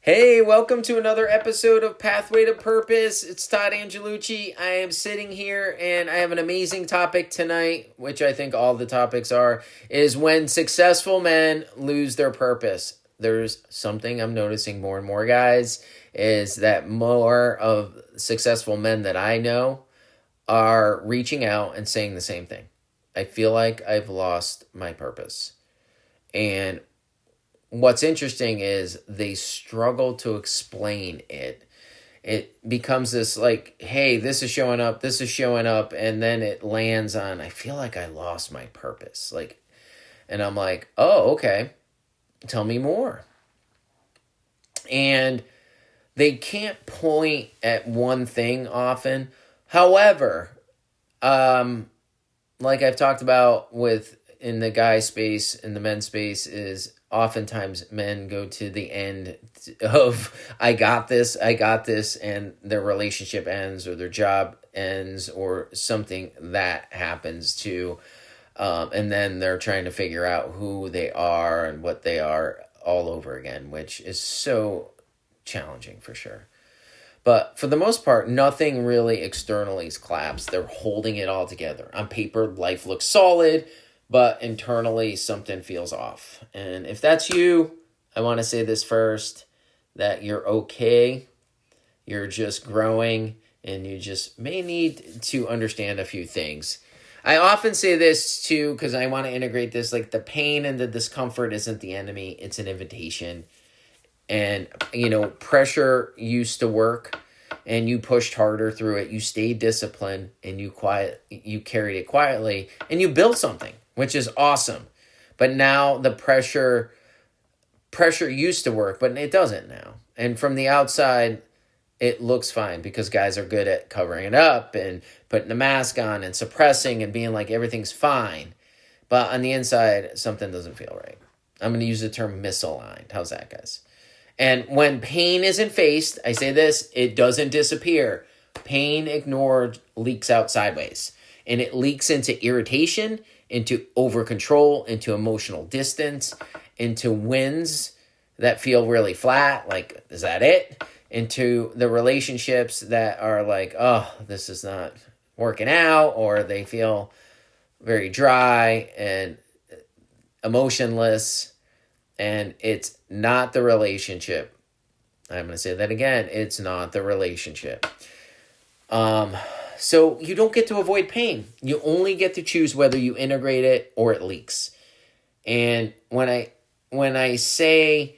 Hey, welcome to another episode of Pathway to Purpose. It's Todd Angelucci. I am sitting here and I have an amazing topic tonight, which I think all the topics are, is when successful men lose their purpose. There's something I'm noticing more and more, guys, is that more of successful men that I know are reaching out and saying the same thing. I feel like I've lost my purpose. And what's interesting is they struggle to explain it. It becomes this like, hey, this is showing up, and then it lands on, I feel like I lost my purpose. And I'm like, oh, okay, tell me more. And they can't point at one thing often. However, like I've talked about with in the guy space, in the men's space, is oftentimes men go to the end of I got this, and their relationship ends or their job ends or something that happens to, and then they're trying to figure out who they are and what they are all over again, which is so challenging for sure. But for the most part, nothing really externally is collapsed. They're holding it all together. On paper, life looks solid, but internally something feels off. And if that's you, I want to say this first, that you're okay. You're just growing, and you just may need to understand a few things. I often say this too, because I want to integrate this, like the pain and the discomfort isn't the enemy, it's an invitation. And, pressure used to work, and you pushed harder through it. You stayed disciplined, and you carried it quietly, and you built something, which is awesome. But now the pressure used to work, but it doesn't now. And from the outside, it looks fine because guys are good at covering it up and putting a mask on and suppressing and being like everything's fine. But on the inside, something doesn't feel right. I'm going to use the term misaligned. How's that, guys? And when pain isn't faced, I say this, it doesn't disappear. Pain ignored leaks out sideways. And it leaks into irritation, into over-control, into emotional distance, into wins that feel really flat, like, is that it? Into the relationships that are like, oh, this is not working out, or they feel very dry and emotionless. And it's not the relationship. I'm going to say that again. It's not the relationship. So you don't get to avoid pain. You only get to choose whether you integrate it or it leaks. And when I say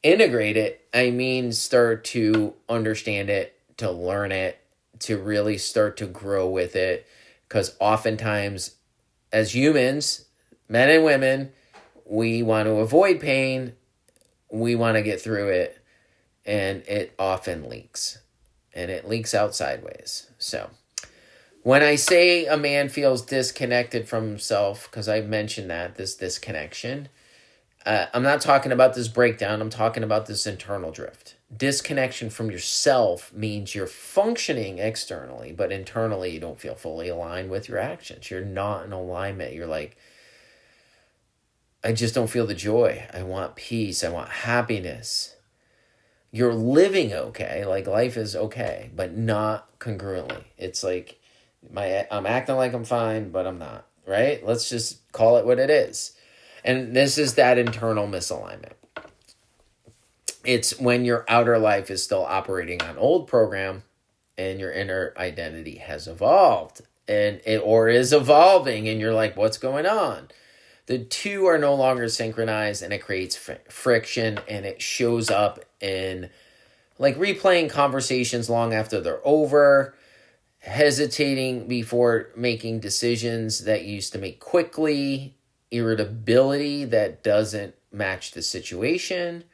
integrate it, I mean start to understand it, to learn it, to really start to grow with it. Because oftentimes, as humans, men and women, we want to avoid pain, we want to get through it, and it often leaks. And it leaks out sideways. So, when I say a man feels disconnected from himself, because I mentioned that, this disconnection, I'm not talking about this breakdown, I'm talking about this internal drift. Disconnection from yourself means you're functioning externally, but internally you don't feel fully aligned with your actions. You're not in alignment. You're like, I just don't feel the joy. I want peace. I want happiness. You're living okay, like life is okay, but not congruently. It's like I'm acting like I'm fine, but I'm not, right? Let's just call it what it is. And this is that internal misalignment. It's when your outer life is still operating on old program and your inner identity has evolved or is evolving, and you're like, what's going on? The two are no longer synchronized, and it creates friction, and it shows up in like replaying conversations long after they're over, hesitating before making decisions that you used to make quickly, irritability that doesn't match the situation,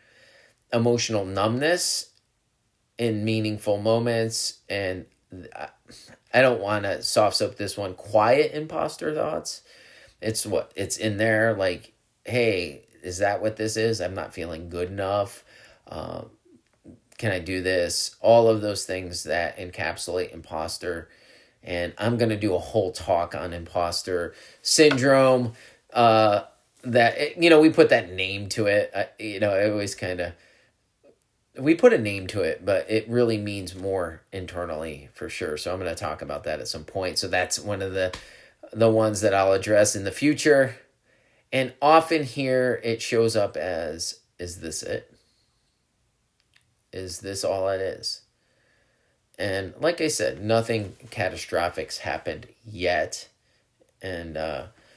emotional numbness in meaningful moments, and I don't want to soft soap this one, quiet imposter thoughts. It's in there like, hey, is that what this is? I'm not feeling good enough. Can I do this? All of those things that encapsulate imposter. And I'm going to do a whole talk on imposter syndrome. We put that name to it. I always kind of we put a name to it, but it really means more internally for sure. So I'm going to talk about that at some point. So that's one of the ones that I'll address in the future. And often here it shows up as, is this it? Is this all it is? And like I said, nothing catastrophic's happened yet. And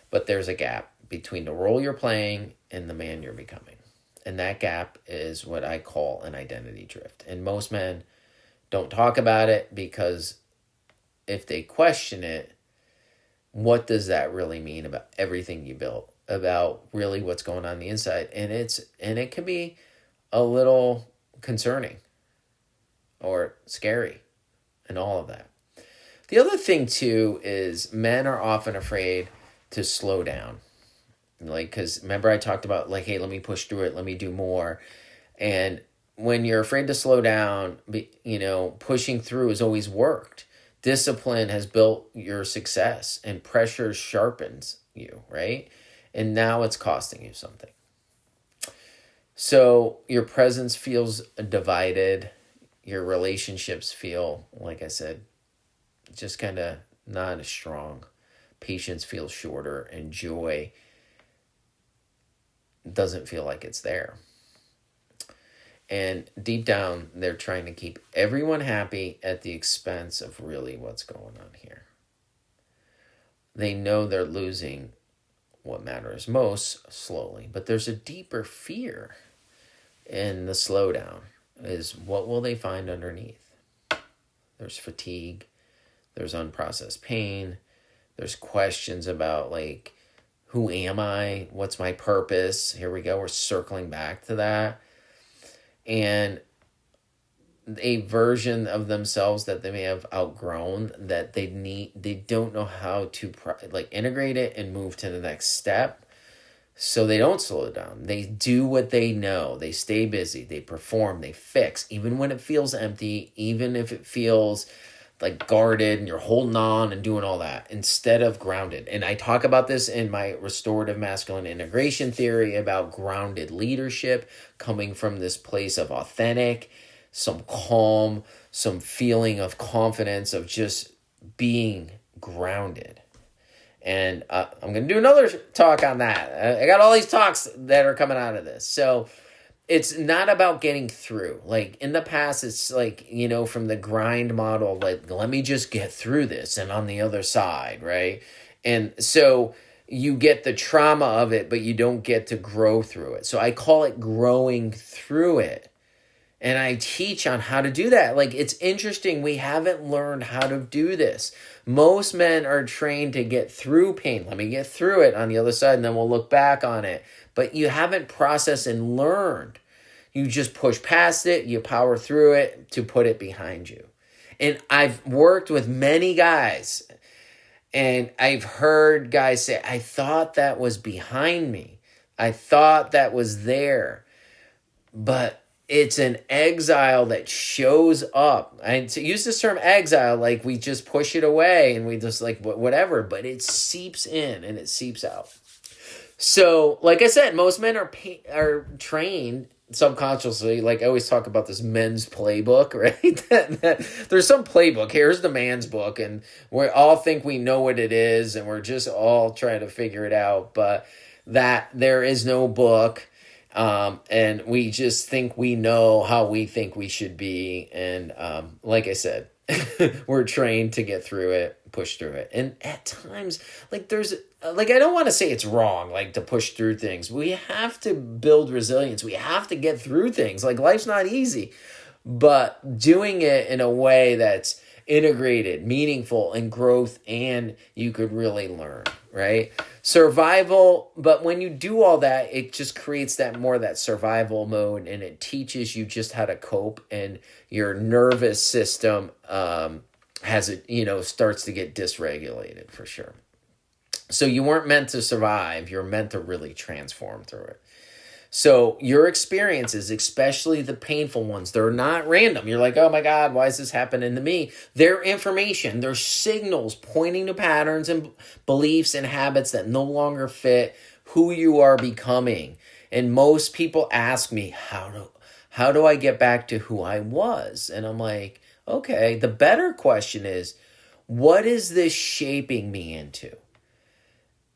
but there's a gap between the role you're playing and the man you're becoming. And that gap is what I call an identity drift. And most men don't talk about it because if they question it, what does that really mean about everything you built, about really what's going on the inside? And it can be a little concerning or scary and all of that. The other thing too is men are often afraid to slow down. Like, because remember I talked about like, hey, let me push through it, let me do more. And when you're afraid to slow down, pushing through has always worked. Discipline has built your success, and pressure sharpens you, right? And now it's costing you something. So your presence feels divided. Your relationships feel, like I said, just kind of not as strong. Patience feels shorter, and joy doesn't feel like it's there. And deep down, they're trying to keep everyone happy at the expense of really what's going on here. They know they're losing what matters most slowly, but there's a deeper fear in the slowdown. Is what will they find underneath? There's fatigue, there's unprocessed pain, there's questions about like, who am I? What's my purpose? Here we go. We're circling back to that. And a version of themselves that they may have outgrown that they don't know how to integrate it and move to the next step. So they don't slow it down. They do what they know. They stay busy. They perform. They fix. Even when it feels empty, even if it feels like guarded and you're holding on and doing all that, instead of grounded. And I talk about this in my restorative masculine integration theory about grounded leadership coming from this place of authentic, some calm, some feeling of confidence, of just being grounded. And I'm going to do another talk on that. I got all these talks that are coming out of this. So it's not about getting through. Like in the past, it's like, from the grind model, like, let me just get through this and on the other side, right? And so you get the trauma of it, but you don't get to grow through it. So I call it growing through it. And I teach on how to do that. Like, it's interesting. We haven't learned how to do this. Most men are trained to get through pain. Let me get through it on the other side, and then we'll look back on it. But you haven't processed and learned. You just push past it. You power through it to put it behind you. And I've worked with many guys, and I've heard guys say, I thought that was behind me. I thought that was there. But it's an exile that shows up. I use this term exile, like we just push it away and we just like whatever, but it seeps in and it seeps out. So, like I said, most men are trained subconsciously. Like I always talk about this men's playbook, right? There's some playbook. Here's the man's book, and we all think we know what it is, and we're just all trying to figure it out. But that there is no book. And we just think we know how we think we should be. And like I said, we're trained to get through it, push through it. And at times, like I don't want to say it's wrong, like to push through things. We have to build resilience. We have to get through things. Like life's not easy, but doing it in a way that's integrated, meaningful, and growth, and you could really learn, right? Survival, but when you do all that, it just creates that survival mode, and it teaches you just how to cope, and your nervous system starts to get dysregulated for sure. So you weren't meant to survive, you're meant to really transform through it. So your experiences, especially the painful ones, they're not random. You're like, oh my God, why is this happening to me? They're information. They're signals pointing to patterns and beliefs and habits that no longer fit who you are becoming. And most people ask me, How do I get back to who I was? And I'm like, okay, the better question is, what is this shaping me into?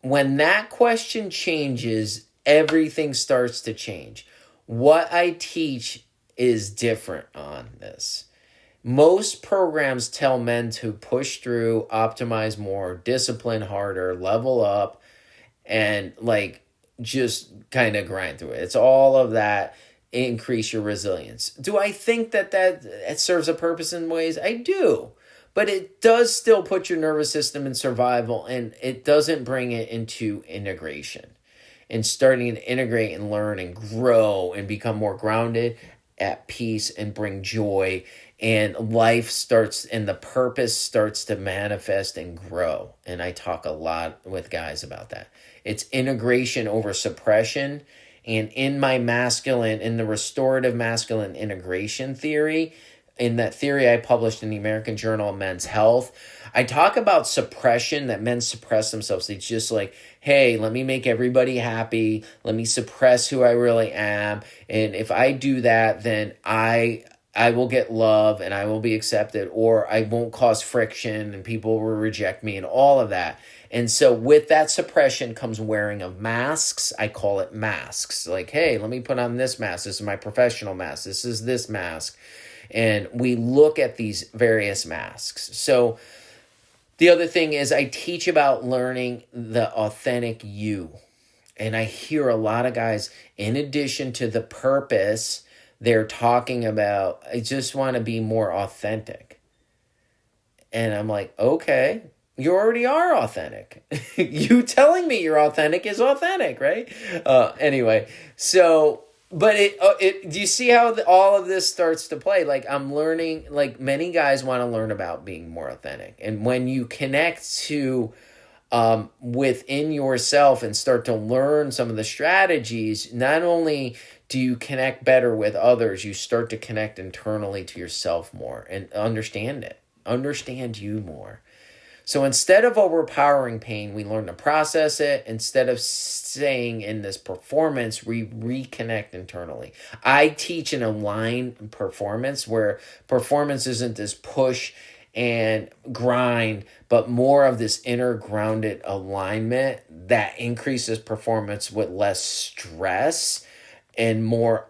When that question changes, everything starts to change. What I teach is different on this. Most programs tell men to push through, optimize more, discipline harder, level up, and like just kind of grind through it. It's all of that, increase your resilience. Do I think that it serves a purpose in ways? I do. But it does still put your nervous system in survival, and it doesn't bring it into integration and starting to integrate and learn and grow and become more grounded, at peace, and bring joy. And life starts, and the purpose starts to manifest and grow. And I talk a lot with guys about that. It's integration over suppression. And in the restorative masculine integration theory, in that theory I published in the American Journal of Men's Health, I talk about suppression, that men suppress themselves. They just like, hey, let me make everybody happy. Let me suppress who I really am. And if I do that, then I will get love and I will be accepted, or I won't cause friction and people will reject me and all of that. And so with that suppression comes wearing of masks. I call it masks. Like, hey, let me put on this mask. This is my professional mask. This is this mask. And we look at these various masks. So the other thing is I teach about learning the authentic you. And I hear a lot of guys, in addition to the purpose, they're talking about, I just want to be more authentic. And I'm like, okay, you already are authentic. You telling me you're authentic is authentic, right? Anyway, so... But do you see how all of this starts to play? Like, I'm learning, like many guys want to learn about being more authentic. And when you connect to within yourself and start to learn some of the strategies, not only do you connect better with others, you start to connect internally to yourself more and understand you more. So instead of overpowering pain, we learn to process it. Instead of staying in this performance, we reconnect internally. I teach an aligned performance where performance isn't this push and grind, but more of this inner grounded alignment that increases performance with less stress and more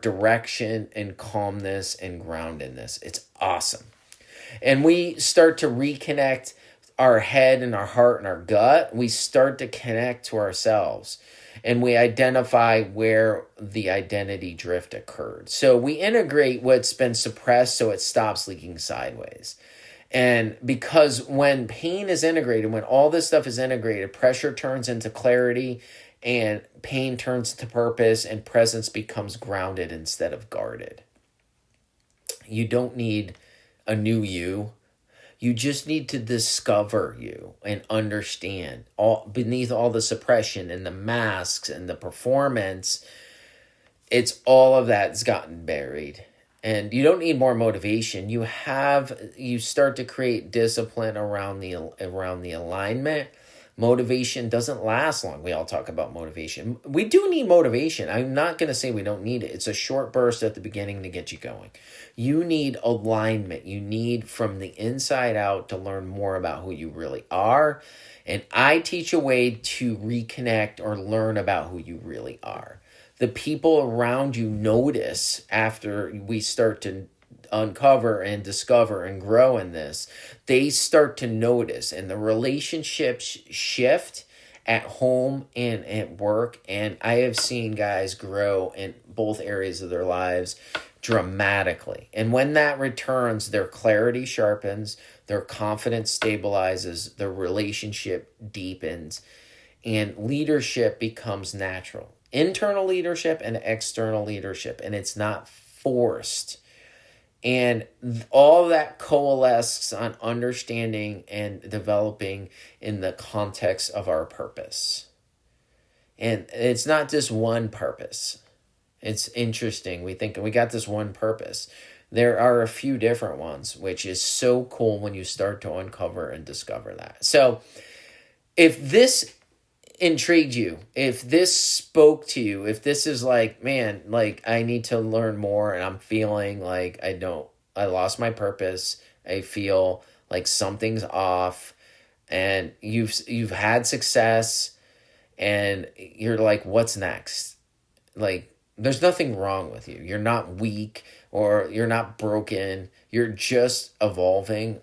direction and calmness and groundedness. It's awesome. And we start to reconnect our head and our heart and our gut. We start to connect to ourselves. And we identify where the identity drift occurred. So we integrate what's been suppressed so it stops leaking sideways. And because when pain is integrated, when all this stuff is integrated, pressure turns into clarity and pain turns to purpose and presence becomes grounded instead of guarded. You don't need a new you. You just need to discover you and understand all beneath all the suppression and the masks and the performance. It's all of that's gotten buried. And you don't need more motivation. You start to create discipline around the alignment. Motivation doesn't last long. We all talk about motivation. We do need motivation. I'm not going to say we don't need it. It's a short burst at the beginning to get you going. You need alignment. You need from the inside out to learn more about who you really are. And I teach a way to reconnect or learn about who you really are. The people around you notice after we start to uncover and discover and grow in this. They start to notice, and the relationships shift at home and at work. And I have seen guys grow in both areas of their lives dramatically. And when that returns, their clarity sharpens, their confidence stabilizes, their relationship deepens, and leadership becomes natural. Internal leadership and external leadership, and it's not forced. And all that coalesces on understanding and developing in the context of our purpose. And it's not just one purpose. It's interesting. We think we got this one purpose. There are a few different ones, which is so cool when you start to uncover and discover that. So if this intrigued you, if this spoke to you, if this is like, man, like I need to learn more and I'm feeling like I lost my purpose, I feel like something's off, and you've had success and you're like, what's next? Like, there's nothing wrong with you. You're not weak or you're not broken. You're just evolving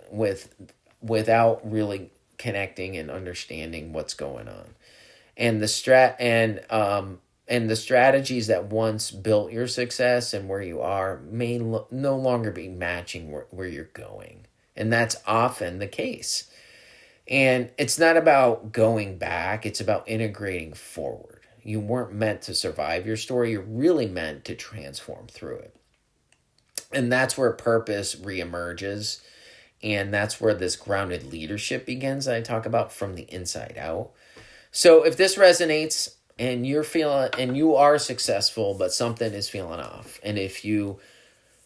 without really connecting and understanding what's going on. And the strategies that once built your success and where you are may no longer be matching where you're going. And that's often the case. And it's not about going back, it's about integrating forward. You weren't meant to survive your story, you're really meant to transform through it. And that's where purpose reemerges. And that's where this grounded leadership begins that I talk about from the inside out. So if this resonates and you are successful, but something is feeling off, and if you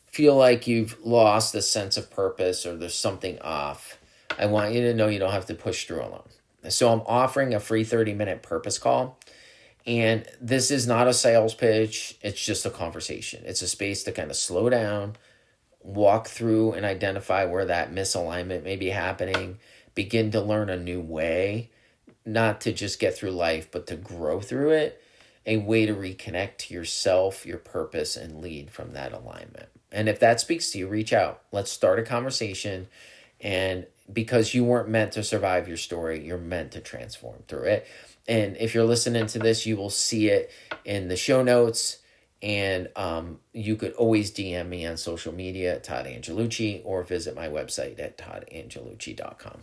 feel like you've lost a sense of purpose or there's something off, I want you to know you don't have to push through alone. So I'm offering a free 30-minute purpose call. And this is not a sales pitch. It's just a conversation. It's a space to kind of slow down, walk through and identify where that misalignment may be happening, begin to learn a new way, not to just get through life, but to grow through it, a way to reconnect to yourself, your purpose, and lead from that alignment. And if that speaks to you, reach out. Let's start a conversation. And because you weren't meant to survive your story, you're meant to transform through it. And if you're listening to this, you will see it in the show notes. And you could always DM me on social media at Todd Angelucci or visit my website at toddangelucci.com.